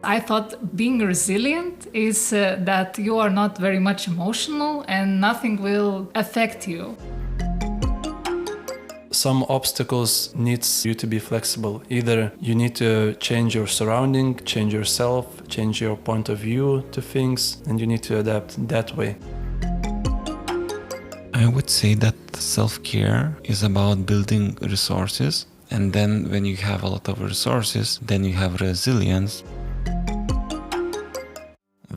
I thought being resilient is that you are not very much emotional and nothing will affect you. Some obstacles needs you to be flexible. Either you need to change your surrounding, change yourself, change your point of view to things, and you need to adapt that way. I would say that self-care is about building resources, and then when you have a lot of resources, then you have resilience.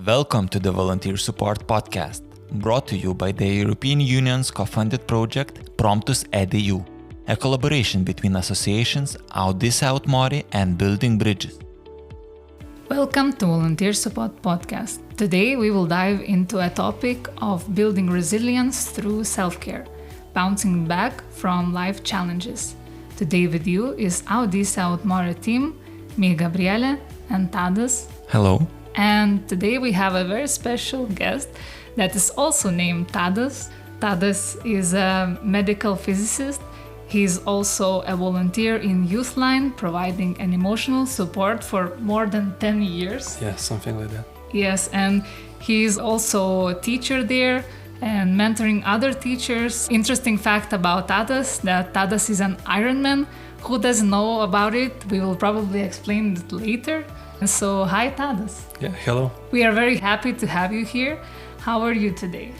Welcome to the Volunteer Support Podcast, brought to you by the European Union's co-funded project Promptus.edu, a collaboration between associations Audi South Mori and Building Bridges. Welcome to Volunteer Support Podcast. Today we will dive into a topic of building resilience through self-care, bouncing back from life challenges. Today with you is Audi South Mori team, me Gabriele and Tadas. Hello. And today we have a very special guest that is also named Tadas. Tadas is a medical physicist. He's also a volunteer in Youthline, providing an emotional support for more than 10 years. Yeah, something like that. Yes, and he's also a teacher there and mentoring other teachers. Interesting fact about Tadas, that Tadas is an Ironman. Who doesn't know about it? We will probably explain it later. So, hi Tadas. Yeah, hello. We are very happy to have you here. How are you today?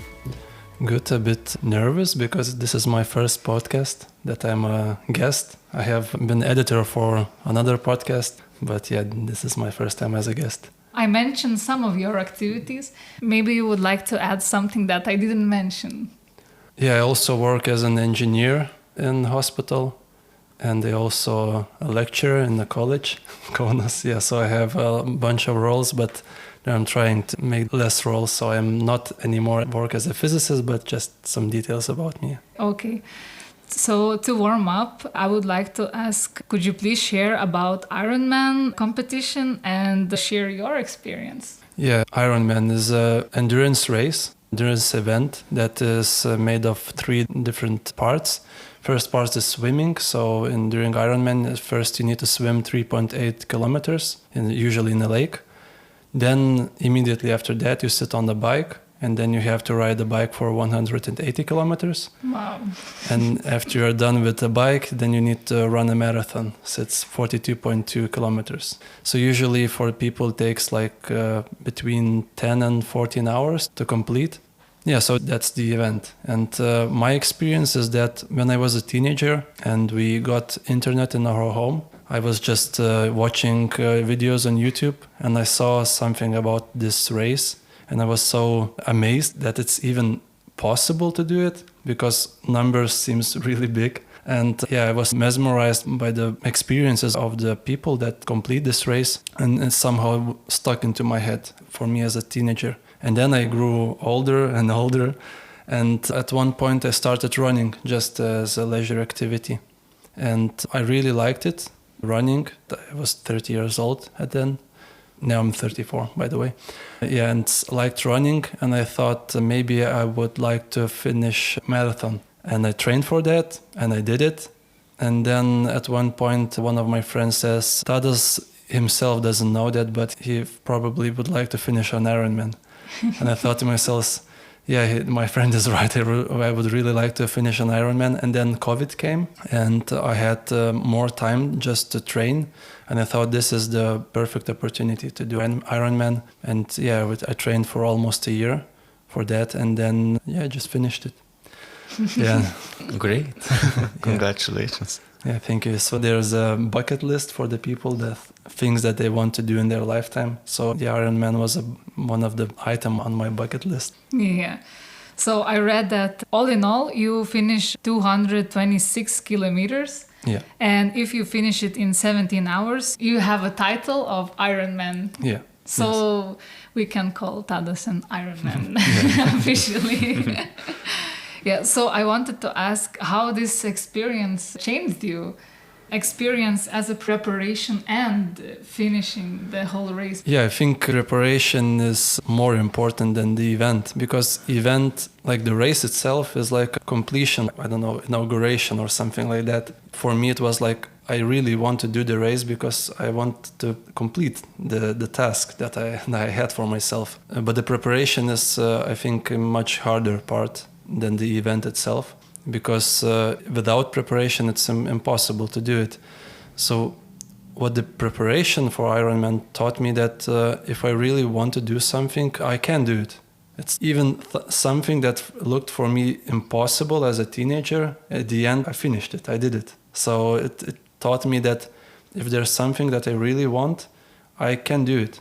Good, a bit nervous because this is my first podcast that I'm a guest. I have been editor for another podcast, but yeah, this is my first time as a guest. I mentioned some of your activities. Maybe you would like to add something that I didn't mention. Yeah, I also work as an engineer in hospital, and I also a lecturer in the college, Kaunas. Yeah, so I have a bunch of roles, but I'm trying to make less roles, so I'm not anymore work as a physicist, but just some details about me. Okay. So to warm up, I would like to ask, could you please share about Ironman competition and share your experience? Yeah, Ironman is an endurance event that is made of 3 different parts. First part is swimming. So during Ironman, first you need to swim 3.8 kilometers, usually in a lake. Then immediately after that, you sit on the bike, and then you have to ride the bike for 180 kilometers. Wow. And after you're done with the bike, then you need to run a marathon. So it's 42.2 kilometers. So usually for people, it takes between 10 and 14 hours to complete. Yeah, so that's the event. And my experience is that when I was a teenager and we got internet in our home, I was just watching videos on YouTube, and I saw something about this race, and I was so amazed that it's even possible to do it, because numbers seems really big. And yeah, I was mesmerized by the experiences of the people that complete this race, and it somehow stuck into my head for me as a teenager. And then I grew older and older, and at one point I started running just as a leisure activity. And I really liked it. Running. I was 30 years old at then. Now I'm 34, by the way. Yeah, and liked running, and I thought maybe I would like to finish marathon. And I trained for that, and I did it. And then at one point, one of my friends says, Tadas himself doesn't know that, but he probably would like to finish an Ironman. And I thought to myself, yeah, my friend is right. I would really like to finish an Ironman. And then COVID came, and I had more time just to train. And I thought this is the perfect opportunity to do an Ironman. And yeah, I trained for almost a year for that. And then, yeah, I just finished it. Yeah. Great. Congratulations. Yeah, thank you. So there's a bucket list for the people, the things that they want to do in their lifetime. So the Ironman was one of the items on my bucket list. Yeah. So I read that all in all, you finish 226 kilometers. Yeah. And if you finish it in 17 hours, you have a title of Ironman. Yeah. So we can call Tadas an Ironman officially. Yeah, so I wanted to ask how this experience changed you. Experience as a preparation and finishing the whole race. Yeah, I think preparation is more important than the event, because event, like the race itself, is like a completion, I don't know, inauguration or something like that. For me, it was like I really want to do the race because I want to complete the task that I had for myself. But the preparation is, I think, a much harder part than the event itself, because without preparation it's impossible to do it. So what the preparation for Ironman taught me that if I really want to do something, I can do it. It's even something that looked for me impossible as a teenager. At the end, I finished it. I did it. So it taught me that if there's something that I really want, I can do it.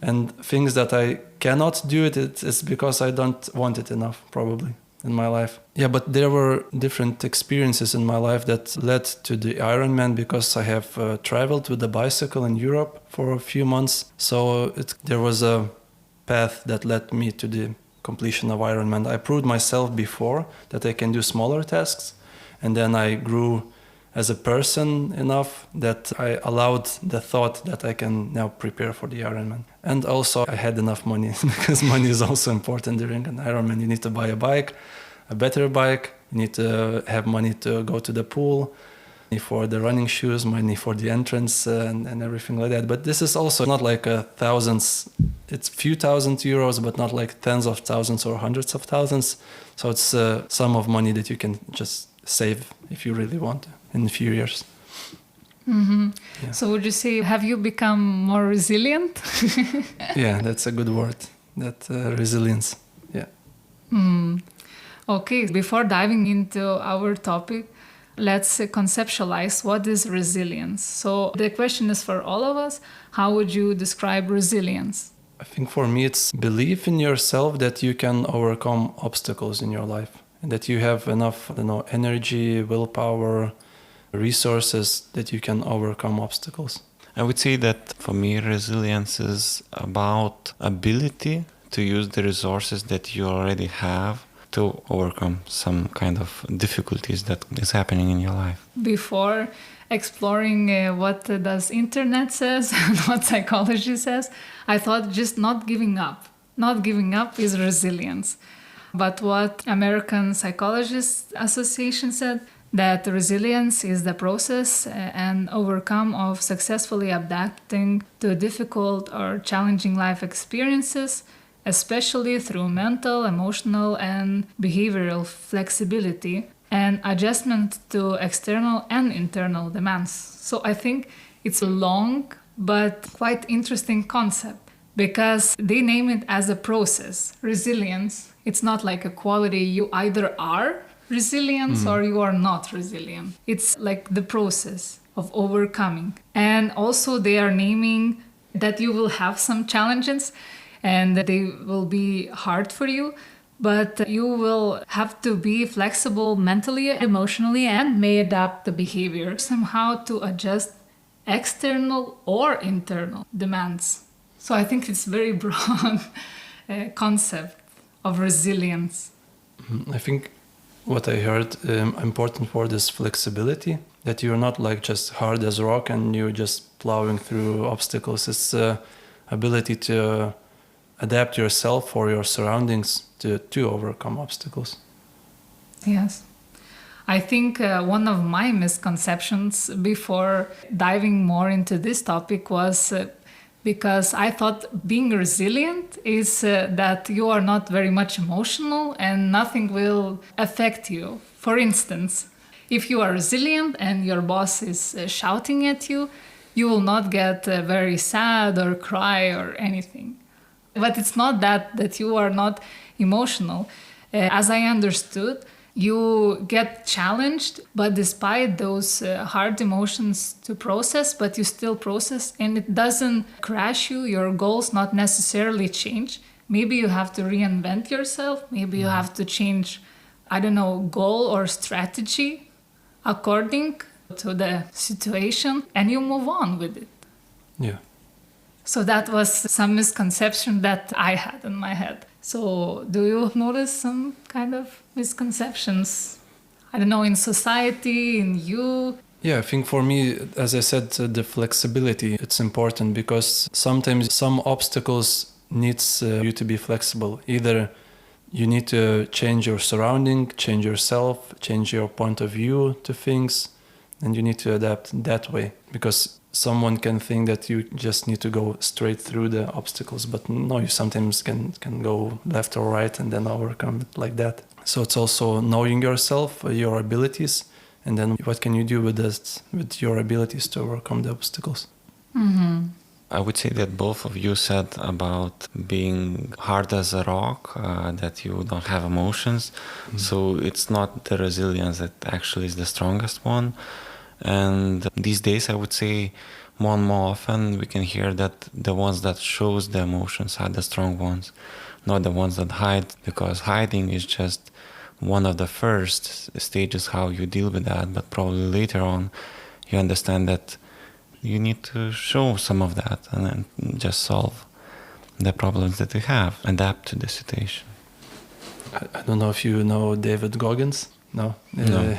And things that I cannot do it's because I don't want it enough, probably, in my life. Yeah, but there were different experiences in my life that led to the Ironman, because I have traveled with a bicycle in Europe for a few months. So there was a path that led me to the completion of Ironman. I proved myself before that I can do smaller tasks, and then I grew as a person enough that I allowed the thought that I can now prepare for the Ironman. And also I had enough money, because money is also important during an Ironman. You need to buy a bike, a better bike, you need to have money to go to the pool, money for the running shoes, money for the entrance and everything like that. But this is also not like thousands, it's few thousand euros, but not like tens of thousands or hundreds of thousands. So it's a sum of money that you can just save if you really want to in a few years. Mm-hmm. Yeah. So would you say, have you become more resilient? Yeah, that's a good word, that resilience. Yeah. Okay, before diving into our topic, let's conceptualize what is resilience. So the question is for all of us, how would you describe resilience? I think for me it's belief in yourself that you can overcome obstacles in your life, and that you have enough, energy, willpower, resources that you can overcome obstacles. I would say that for me, resilience is about ability to use the resources that you already have to overcome some kind of difficulties that is happening in your life. Before exploring what does internet says and what psychology says, I thought just not giving up. Not giving up is resilience. But what American Psychologists Association said, that resilience is the process and overcome of successfully adapting to difficult or challenging life experiences, especially through mental, emotional, and behavioral flexibility and adjustment to external and internal demands. So I think it's a long but quite interesting concept, because they name it as a process. Resilience, it's not like a quality you either are resilient or you are not resilient. It's like the process of overcoming. And also they are naming that you will have some challenges and that they will be hard for you, but you will have to be flexible mentally, emotionally, and may adapt the behavior somehow to adjust external or internal demands. So I think it's very broad concept of resilience. I think what I heard important word is flexibility, that you're not like just hard as rock and you're just plowing through obstacles. It's ability to adapt yourself or your surroundings to overcome obstacles. Yes. I think one of my misconceptions before diving more into this topic was because I thought being resilient is that you are not very much emotional and nothing will affect you. For instance, if you are resilient and your boss is shouting at you, you will not get very sad or cry or anything. But it's not that you are not emotional. As I understood, you get challenged, but despite those hard emotions to process, but you still process and it doesn't crash you. Your goals not necessarily change. Maybe you have to reinvent yourself. Maybe you have to change, goal or strategy according to the situation, and you move on with it. Yeah. So that was some misconception that I had in my head. So do you notice some kind of misconceptions? In society, in you? Yeah, I think for me, as I said, the flexibility, it's important, because sometimes some obstacles needs you to be flexible. Either you need to change your surrounding, change yourself, change your point of view to things, and you need to adapt that way, because someone can think that you just need to go straight through the obstacles, but no, you sometimes can go left or right and then overcome it like that. So it's also knowing yourself, your abilities, and then what can you do with this, with your abilities to overcome the obstacles. Mm-hmm. I would say that both of you said about being hard as a rock, that you don't have emotions. So it's not the resilience that actually is the strongest one. And these days, I would say more and more often we can hear that the ones that shows the emotions are the strong ones, not the ones that hide, because hiding is just one of the first stages how you deal with that. But probably later on, you understand that you need to show some of that and then just solve the problems that you have, adapt to the situation. I don't know if you know David Goggins. No. No.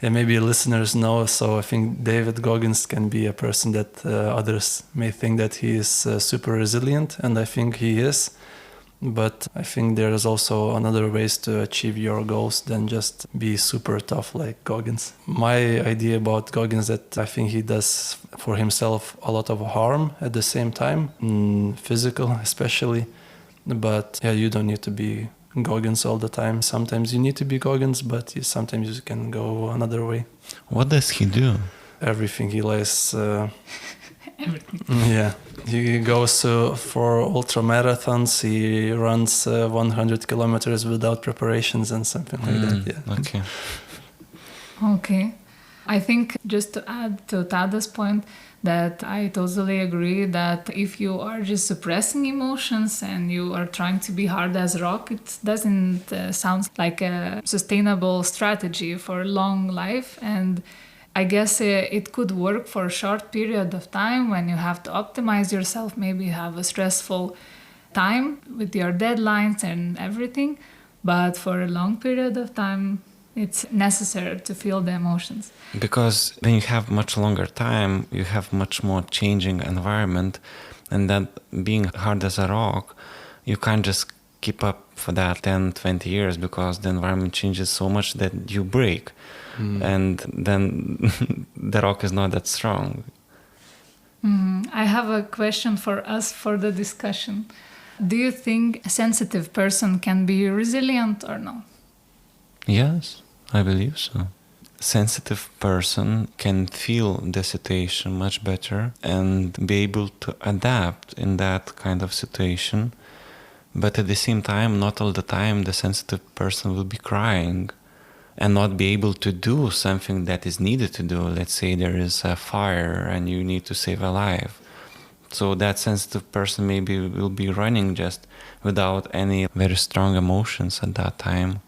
Yeah, maybe listeners know. So I think David Goggins can be a person that others may think that he is super resilient, and I think he is. But I think there is also another ways to achieve your goals than just be super tough like Goggins. My idea about Goggins that I think he does for himself a lot of harm at the same time, physical especially. But yeah, you don't need to be Goggins all the time. Sometimes you need to be Goggins, but sometimes you can go another way. What does he do? Everything. He likes... Everything. Yeah, he goes for ultra marathons. He runs 100 kilometers without preparations and something like that. Yeah. Okay. Okay. I think just to add to Tada's point, that I totally agree that if you are just suppressing emotions and you are trying to be hard as rock, it doesn't sound like a sustainable strategy for long life. And I guess it could work for a short period of time when you have to optimize yourself, maybe have a stressful time with your deadlines and everything. But for a long period of time, it's necessary to feel the emotions. Because when you have much longer time, you have much more changing environment, and that being hard as a rock, you can't just keep up for that 10, 20 years, because the environment changes so much that you break. And then the rock is not that strong. I have a question for us for the discussion. Do you think a sensitive person can be resilient or no? Yes, I believe so. Sensitive person can feel the situation much better and be able to adapt in that kind of situation. But at the same time, not all the time the sensitive person will be crying and not be able to do something that is needed to do. Let's say there is a fire and you need to save a life. So that sensitive person maybe will be running just without any very strong emotions at that time,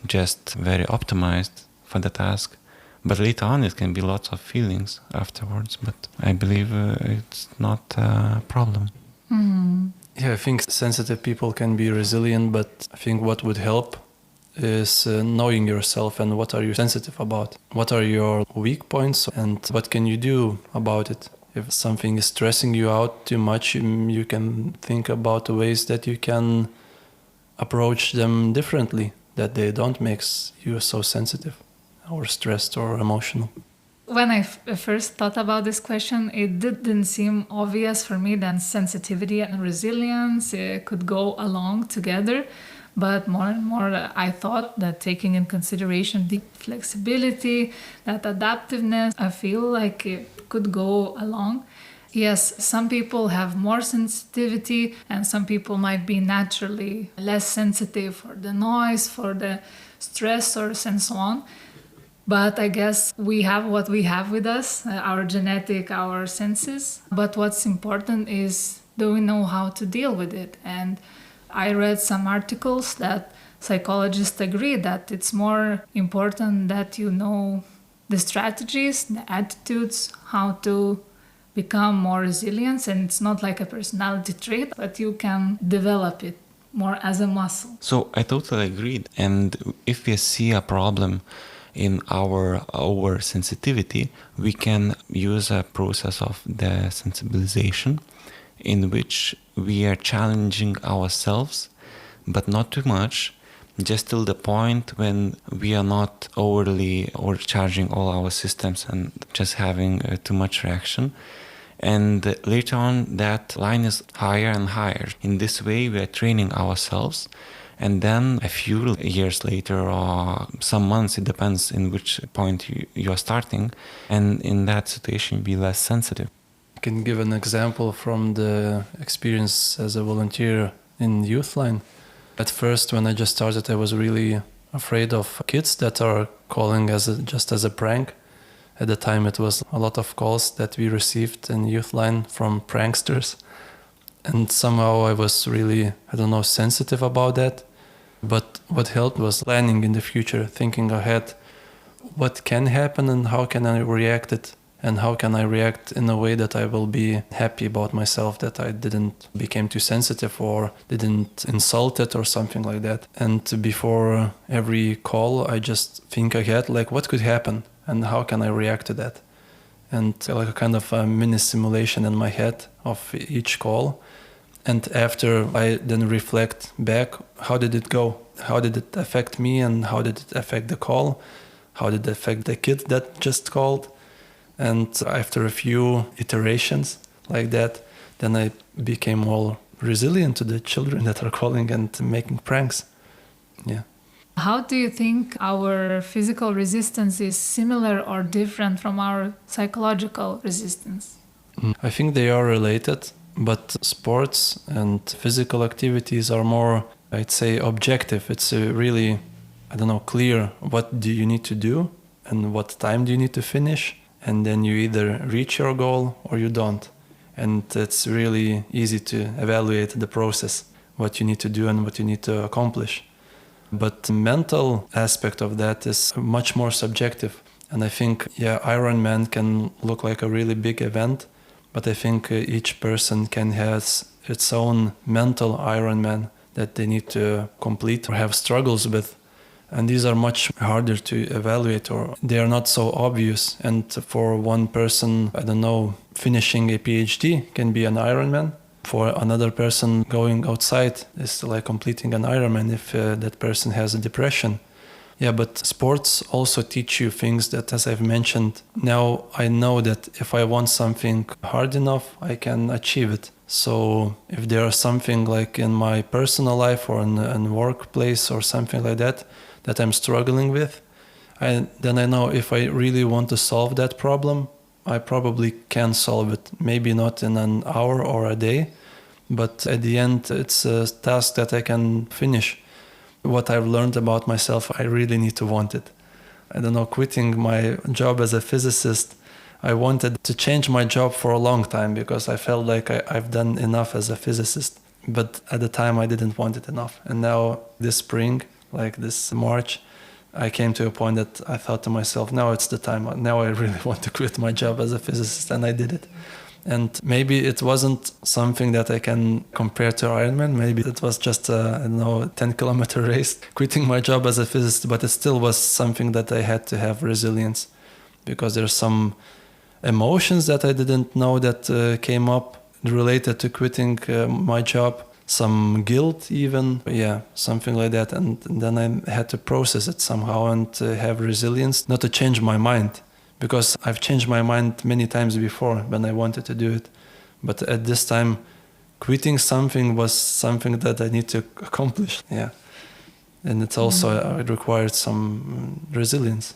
just very optimized for the task. But later on it can be lots of feelings afterwards, but I believe it's not a problem. Yeah, I think sensitive people can be resilient, but I think what would help is knowing yourself and what are you sensitive about. What are your weak points and what can you do about it? If something is stressing you out too much, you can think about ways that you can approach them differently, that they don't make you so sensitive or stressed or emotional. When I first thought about this question, it didn't seem obvious for me that sensitivity and resilience could go along together. But more and more, I thought that taking in consideration the flexibility, that adaptiveness, I feel like it could go along. Yes, some people have more sensitivity and some people might be naturally less sensitive for the noise, for the stressors and so on. But I guess we have what we have with us, our genetic, our senses. But what's important is, do we know how to deal with it? And I read some articles that psychologists agree that it's more important that you know the strategies, the attitudes, how to become more resilient. And it's not like a personality trait, but you can develop it more as a muscle. So I totally agree. And if we see a problem in our oversensitivity, we can use a process of desensibilization in which we are challenging ourselves, but not too much, just till the point when we are not overly overcharging all our systems and just having too much reaction. And later on, that line is higher and higher. In this way, we are training ourselves. And then a few years later or some months, it depends in which point you are starting. And in that situation, be less sensitive. I can give an example from the experience as a volunteer in Youthline. At first, when I just started, I was really afraid of kids that are calling just as a prank. At the time, it was a lot of calls that we received in Youthline from pranksters. And somehow I was really, sensitive about that. But what helped was planning in the future, thinking ahead, what can happen and how can I react it? And how can I react in a way that I will be happy about myself, that I didn't become too sensitive or didn't insult it or something like that. And before every call, I just think ahead, like what could happen and how can I react to that? And like a kind of a mini simulation in my head of each call. And after I then reflect back, how did it go? How did it affect me and how did it affect the call? How did it affect the kid that just called? And after a few iterations like that, then I became more resilient to the children that are calling and making pranks. Yeah. How do you think our physical resistance is similar or different from our psychological resistance? I think they are related, but sports and physical activities are more, I'd say, objective. It's really, clear what do you need to do and what time do you need to finish. And then you either reach your goal or you don't. And it's really easy to evaluate the process, what you need to do and what you need to accomplish. But the mental aspect of that is much more subjective. And I think, Ironman can look like a really big event, but I think each person can have its own mental Ironman that they need to complete or have struggles with. And these are much harder to evaluate, or they are not so obvious. And for one person, finishing a PhD can be an Ironman. For another person, going outside is like completing an Ironman if that person has a depression. Yeah, but sports also teach you things that, as I've mentioned, now I know that if I want something hard enough, I can achieve it. So if there is something like in my personal life or in workplace or something like that I'm struggling with, then I know if I really want to solve that problem, I probably can solve it. Maybe not in an hour or a day, but at the end, it's a task that I can finish. What I've learned about myself, I really need to want it. Quitting my job as a physicist, I wanted to change my job for a long time because I felt like I've done enough as a physicist. But at the time, I didn't want it enough. And now this spring, like this March, I came to a point that I thought to myself, now it's the time. Now I really want to quit my job as a physicist, and I did it. And maybe it wasn't something that I can compare to Ironman. Maybe it was just a 10-kilometer race, quitting my job as a physicist, but it still was something that I had to have resilience because there's some emotions that I didn't know that came up related to quitting my job. Some guilt even, something like that. And then I had to process it somehow and have resilience, not to change my mind. Because I've changed my mind many times before when I wanted to do it. But at this time, quitting something was something that I need to accomplish. Yeah. And it's also, it required some resilience.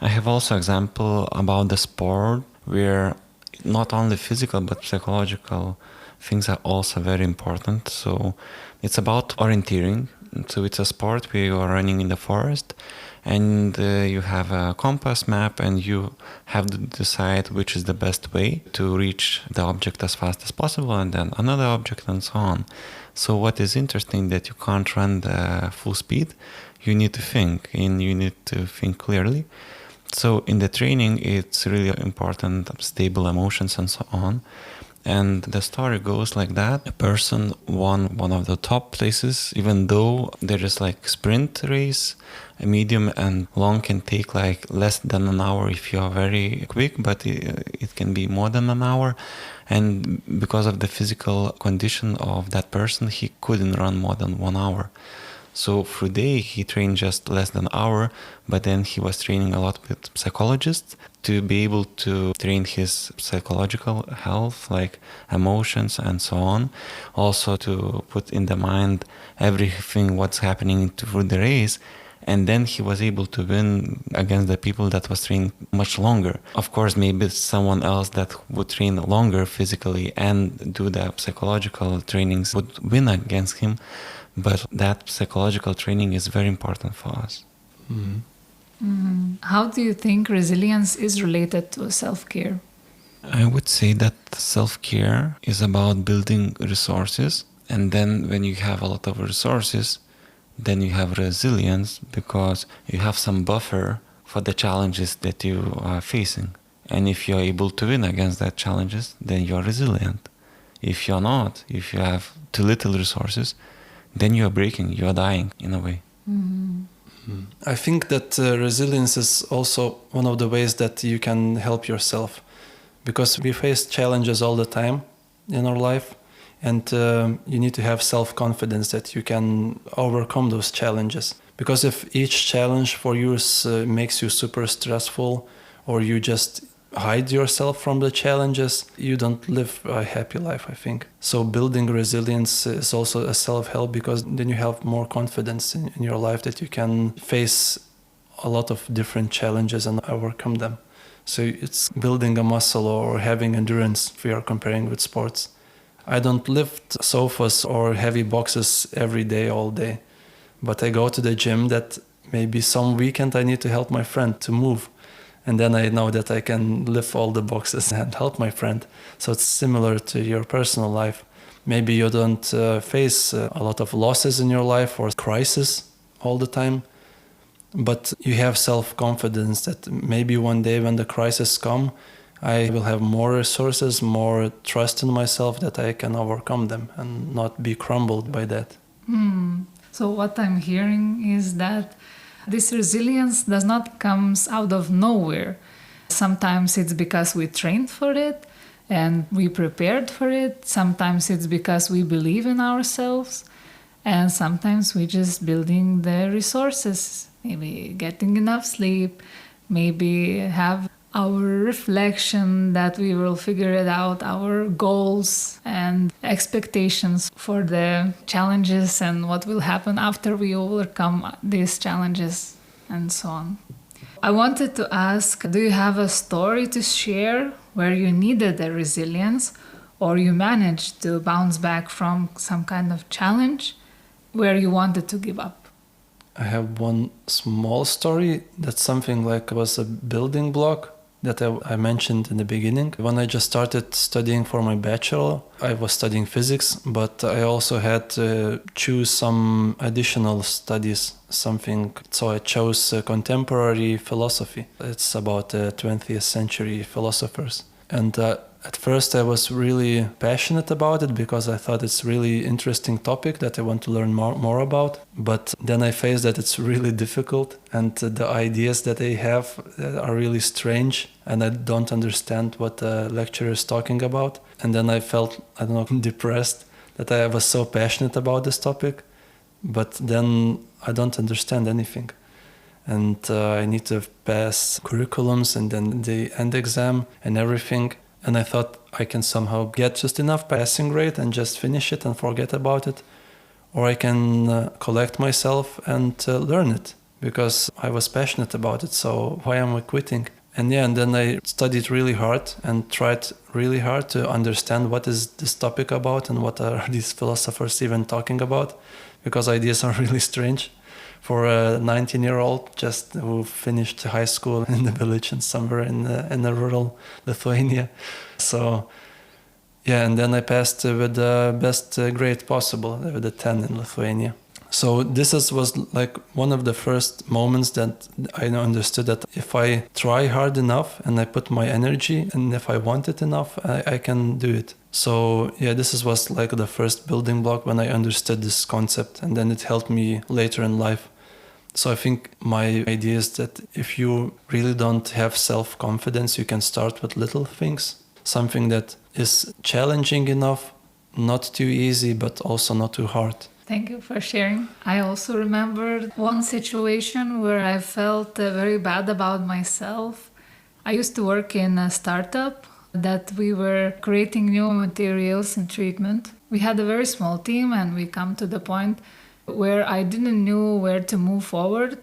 I have also example about the sport where not only physical but psychological things are also very important. So it's about orienteering. So it's a sport where you are running in the forest and you have a compass map and you have to decide which is the best way to reach the object as fast as possible and then another object and so on. So what is interesting that you can't run the full speed. You need to think and you need to think clearly. So in the training, it's really important, stable emotions and so on. And the story goes like that. A person won one of the top places, even though there is like sprint race, a medium and long can take like less than an hour if you are very quick, but it can be more than an hour. And because of the physical condition of that person, he couldn't run more than 1 hour. So through day he trained just less than an hour, but then he was training a lot with psychologists to be able to train his psychological health, like emotions and so on. Also to put in the mind everything what's happening through the race. And then he was able to win against the people that was training much longer. Of course, maybe someone else that would train longer physically and do the psychological trainings would win against him. But that psychological training is very important for us. How do you think resilience is related to self-care? I would say that self-care is about building resources. And then when you have a lot of resources, then you have resilience because you have some buffer for the challenges that you are facing. And if you're able to win against that challenges, then you're resilient. If you're not, if you have too little resources, then you're breaking, you're dying in a way. I think that resilience is also one of the ways that you can help yourself, because we face challenges all the time in our life, and you need to have self-confidence that you can overcome those challenges. Because if each challenge for you makes you super stressful, or you just hide yourself from the challenges, you don't live a happy life, I think. So building resilience is also a self-help, because then you have more confidence in your life that you can face a lot of different challenges and overcome them. So it's building a muscle or having endurance if we are comparing with sports. I don't lift sofas or heavy boxes every day, all day, but I go to the gym that maybe some weekend I need to help my friend to move. And then I know that I can lift all the boxes and help my friend. So it's similar to your personal life. Maybe you don't face a lot of losses in your life or crisis all the time, but you have self-confidence that maybe one day when the crisis come, I will have more resources, more trust in myself that I can overcome them and not be crumbled by that. So what I'm hearing is that this resilience does not come out of nowhere. Sometimes it's because we trained for it and we prepared for it. Sometimes it's because we believe in ourselves. And sometimes we're just building the resources, maybe getting enough sleep, maybe have our reflection that we will figure it out, our goals and expectations for the challenges and what will happen after we overcome these challenges and so on. I wanted to ask, do you have a story to share where you needed the resilience or you managed to bounce back from some kind of challenge where you wanted to give up? I have one small story that's something like was a building block that I mentioned in the beginning. When I just started studying for my bachelor, I was studying physics, but I also had to choose some additional studies, something. So I chose contemporary philosophy. It's about 20th century philosophers. And at first I was really passionate about it because I thought it's really interesting topic that I want to learn more about. But then I faced that it's really difficult and the ideas that they have are really strange and I don't understand what the lecturer is talking about. And then I felt, depressed that I was so passionate about this topic, but then I don't understand anything. And I need to pass curriculums and then the end exam and everything. And I thought I can somehow get just enough passing grade and just finish it and forget about it. Or I can collect myself and learn it because I was passionate about it. So why am I quitting? And then I studied really hard and tried really hard to understand what is this topic about and what are these philosophers even talking about, because ideas are really strange for a 19-year-old just who finished high school in the village and somewhere in the rural Lithuania. So, and then I passed with the best grade possible, with a 10 in Lithuania. So this was like one of the first moments that I understood that if I try hard enough and I put my energy and if I want it enough, I can do it. So this was like the first building block when I understood this concept, and then it helped me later in life. So I think my idea is that if you really don't have self-confidence, you can start with little things, something that is challenging enough not too easy, but also not too hard. Thank you for sharing. I also remember one situation where I felt very bad about myself. I used to work in a startup that we were creating new materials and treatment. We had a very small team, and we come to the point where I didn't know where to move forward.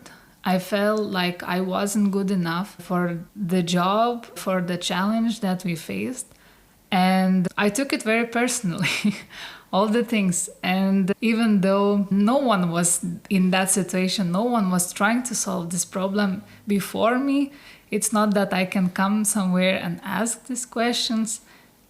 I felt like I wasn't good enough for the job, for the challenge that we faced. And I took it very personally, all the things. And even though no one was in that situation, no one was trying to solve this problem before me, it's not that I can come somewhere and ask these questions.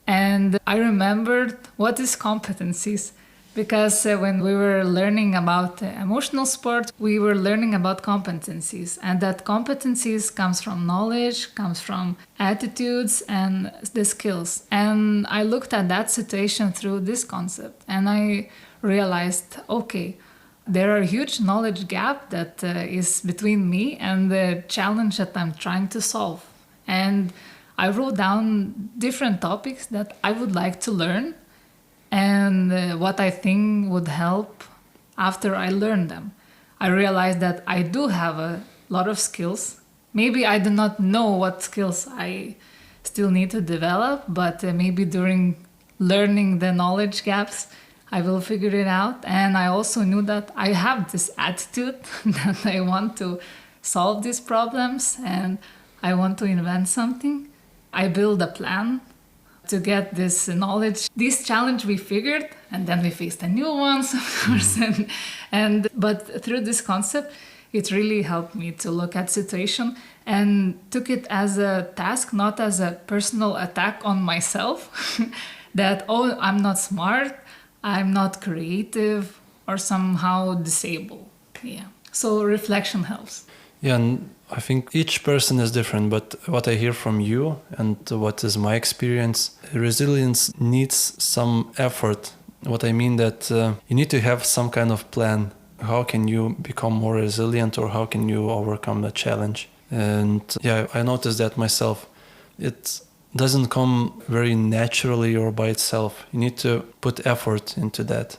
And I remembered what is competencies. Because when we were learning about emotional support, we were learning about competencies. And that competencies comes from knowledge, comes from attitudes and the skills. And I looked at that situation through this concept. And I realized, okay, there are a huge knowledge gap that is between me and the challenge that I'm trying to solve. And I wrote down different topics that I would like to learn and what I think would help after I learn them. I realized that I do have a lot of skills. Maybe I do not know what skills I still need to develop, but maybe during learning the knowledge gaps, I will figure it out. And I also knew that I have this attitude that I want to solve these problems and I want to invent something. I build a plan to get this knowledge. This challenge we figured, and then we faced a new ones, of course. But through this concept, it really helped me to look at situation and took it as a task, not as a personal attack on myself. That, oh, I'm not smart, I'm not creative, or somehow disabled. Yeah. So reflection helps. Yeah, and I think each person is different, but what I hear from you and what is my experience, resilience needs some effort. What I mean that you need to have some kind of plan. How can you become more resilient, or how can you overcome the challenge? And yeah, I noticed that myself. It doesn't come very naturally or by itself. You need to put effort into that.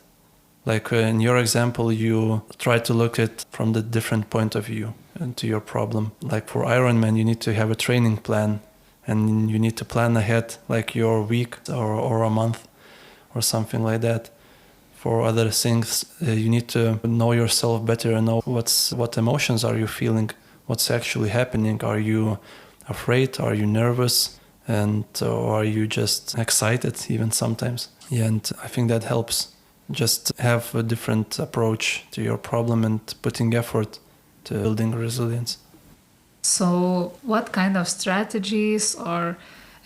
Like in your example, you try to look at it from the different point of view to your problem. Like for Ironman, you need to have a training plan, and you need to plan ahead, like your week or a month or something like that. For other things, you need to know yourself better and know what emotions are you feeling, what's actually happening. Are you afraid? Are you nervous? And or are you just excited even sometimes? Yeah, and I think that helps. Just have a different approach to your problem and putting effort to building resilience. So what kind of strategies or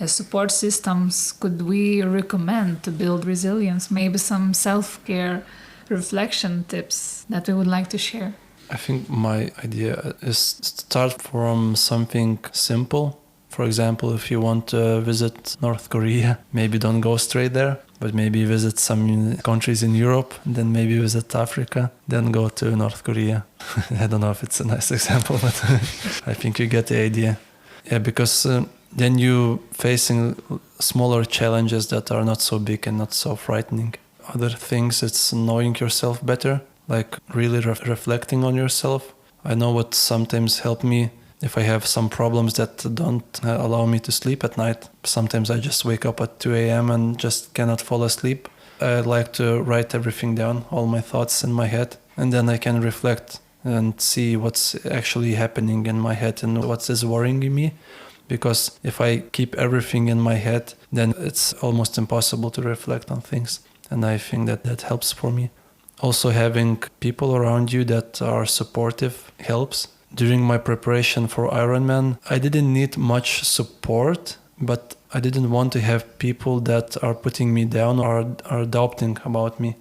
support systems could we recommend to build resilience? Maybe some self-care reflection tips that we would like to share. I think my idea is start from something simple. For example, if you want to visit North Korea, maybe don't go straight there, but maybe visit some countries in Europe, then maybe visit Africa, then go to North Korea. I don't know if it's a nice example, but I think you get the idea. Yeah, because then you facing smaller challenges that are not so big and not so frightening. Other things, it's knowing yourself better, like really reflecting on yourself. I know what sometimes helped me. If I have some problems that don't allow me to sleep at night, sometimes I just wake up at 2 a.m. and just cannot fall asleep. I like to write everything down, all my thoughts in my head, and then I can reflect and see what's actually happening in my head and what is worrying me. Because if I keep everything in my head, then it's almost impossible to reflect on things. And I think that helps for me. Also, having people around you that are supportive helps. During my preparation for Ironman, I didn't need much support, but I didn't want to have people that are putting me down or are doubting about me.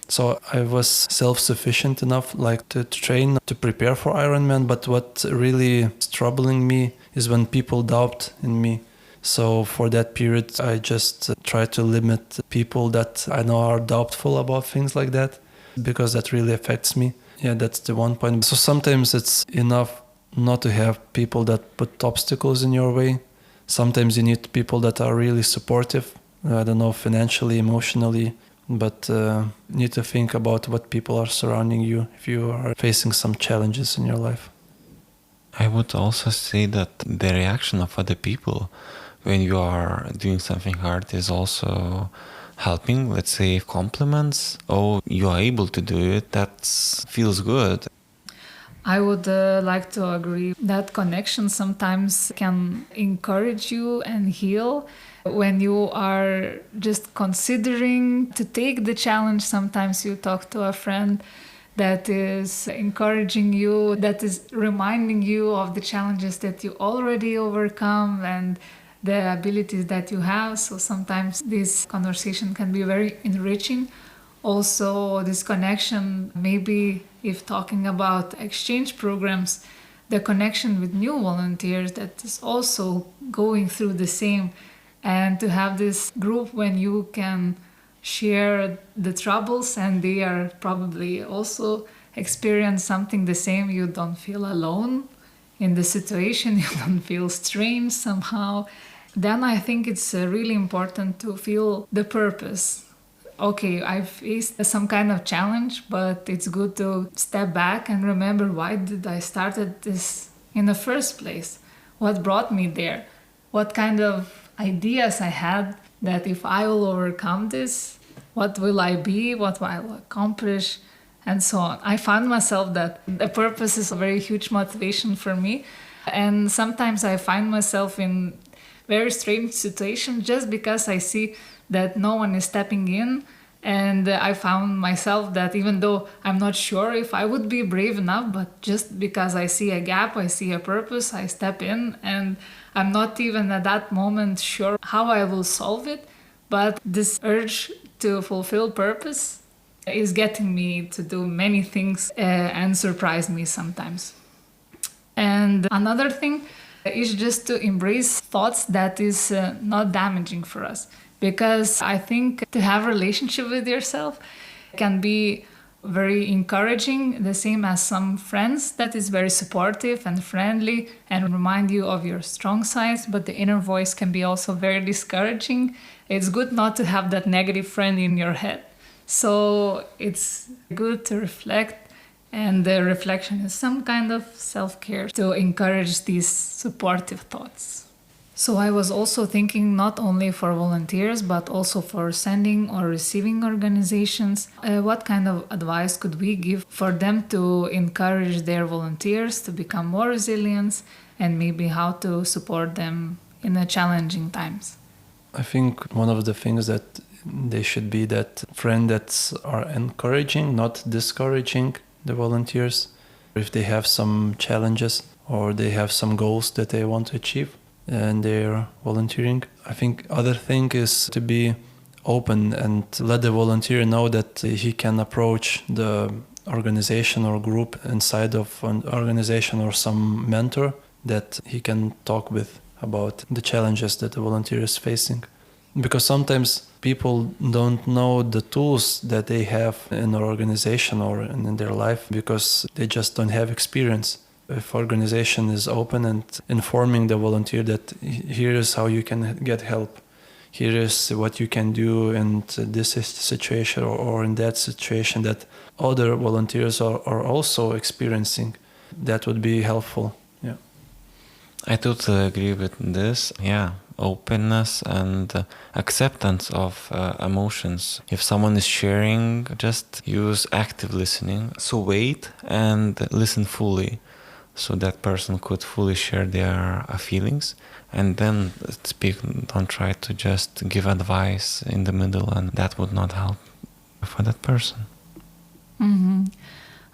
So I was self-sufficient enough, like to train, to prepare for Ironman, but what really is troubling me is when people doubt in me. So for that period, I just try to limit people that I know are doubtful about things like that, because that really affects me. Yeah, that's the one point. So sometimes it's enough not to have people that put obstacles in your way. Sometimes you need people that are really supportive, I don't know, financially, emotionally, but need to think about what people are surrounding you if you are facing some challenges in your life. I would also say that the reaction of other people when you are doing something hard is also helping. Let's say compliments, oh, you are able to do it, that feels good. I would like to agree that connection sometimes can encourage you and heal. When you are just considering to take the challenge, sometimes you talk to a friend that is encouraging you, that is reminding you of the challenges that you already overcome and the abilities that you have. So sometimes this conversation can be very enriching. Also, this connection, maybe if talking about exchange programs, the connection with new volunteers that is also going through the same, and to have this group when you can share the troubles and they are probably also experience something the same. You don't feel alone in the situation, you don't feel strange somehow. Then I think it's really important to feel the purpose. Okay, I faced some kind of challenge, but it's good to step back and remember, why did I started this in the first place? What brought me there? What kind of ideas I had that if I will overcome this, what will I be? What will I accomplish? And so on. I found myself that the purpose is a very huge motivation for me. And sometimes I find myself in very strange situations just because I see that no one is stepping in. And I found myself that even though I'm not sure if I would be brave enough, but just because I see a gap, I see a purpose, I step in, and I'm not even at that moment sure how I will solve it. But this urge to fulfill purpose is getting me to do many things and surprise me sometimes. And another thing is just to embrace thoughts that is not damaging for us. Because I think to have a relationship with yourself can be very encouraging, the same as some friends that is very supportive and friendly and remind you of your strong sides, but the inner voice can be also very discouraging. It's good not to have that negative friend in your head. So it's good to reflect, and the reflection is some kind of self-care to encourage these supportive thoughts. So I was also thinking not only for volunteers, but also for sending or receiving organizations. What kind of advice could we give for them to encourage their volunteers to become more resilient, and maybe how to support them in the challenging times? I think one of the things that they should be that friend that are encouraging, not discouraging the volunteers. If they have some challenges or they have some goals that they want to achieve, and they're volunteering. I think other thing is to be open and let the volunteer know that he can approach the organization or group inside of an organization or some mentor that he can talk with about the challenges that the volunteer is facing. Because sometimes people don't know the tools that they have in their organization or in their life because they just don't have experience. If organization is open and informing the volunteer that here is how you can get help, here is what you can do in this situation or in that situation that other volunteers are also experiencing, that would be helpful. Yeah, I totally agree with this. Yeah, openness and acceptance of emotions. If someone is sharing, just use active listening. So wait and listen fully, so that person could fully share their feelings, and then speak. Don't try to just give advice in the middle, and that would not help for that person. Mm-hmm.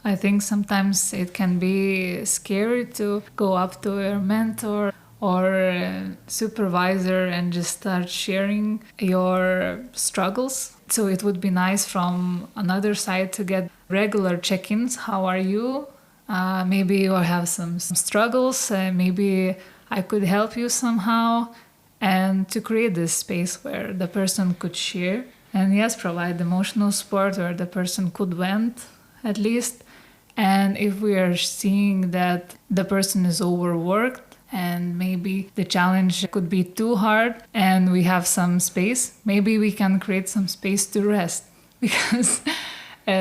I think sometimes it can be scary to go up to your mentor or supervisor and just start sharing your struggles. So it would be nice from another side to get regular check-ins. How are you? Maybe you have some struggles, maybe I could help you somehow, and to create this space where the person could share and yes, provide emotional support, or the person could vent at least. And if we are seeing that the person is overworked and maybe the challenge could be too hard and we have some space, maybe we can create some space to rest. because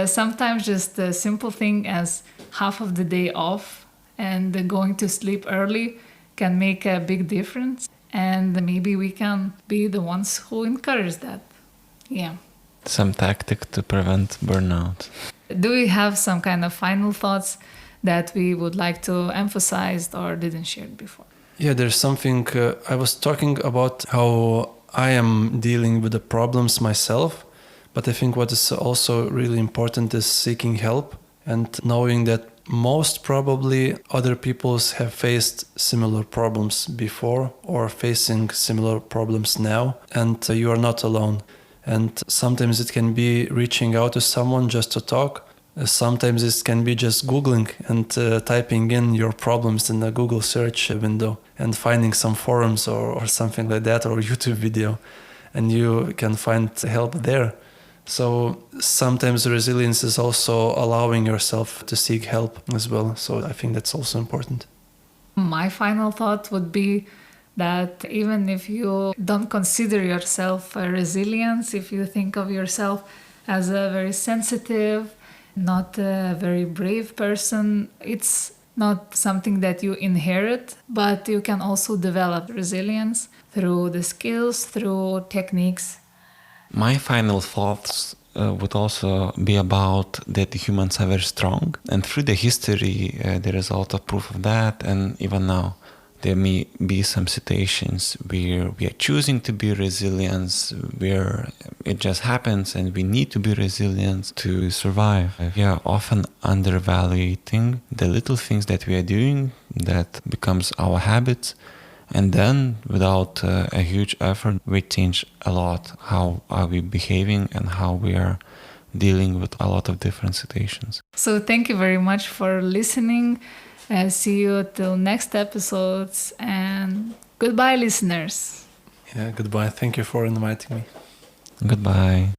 sometimes just a simple thing as half of the day off and going to sleep early can make a big difference. And maybe we can be the ones who encourage that. Yeah. Some tactic to prevent burnout. Do we have some kind of final thoughts that we would like to emphasize or didn't share before? Yeah, there's something I was talking about how I am dealing with the problems myself, but I think what is also really important is seeking help and knowing that most probably other peoples have faced similar problems before or facing similar problems now, and you are not alone. And sometimes it can be reaching out to someone just to talk. Sometimes it can be just Googling and typing in your problems in the Google search window and finding some forums or something like that, or YouTube video, and you can find help there. So sometimes resilience is also allowing yourself to seek help as well. So I think that's also important. My final thought would be that even if you don't consider yourself a resilient, if you think of yourself as a very sensitive, not a very brave person, it's not something that you inherit, but you can also develop resilience through the skills, through techniques. My final thoughts would also be about that humans are very strong. And through the history, there is a lot of proof of that. And even now, there may be some situations where we are choosing to be resilient, where it just happens and we need to be resilient to survive. We are often undervaluing the little things that we are doing that becomes our habits. And then, without a huge effort, we change a lot how are we behaving and how we are dealing with a lot of different situations. So thank you very much for listening. See you till next episodes, and goodbye, listeners. Yeah, goodbye. Thank you for inviting me. Goodbye.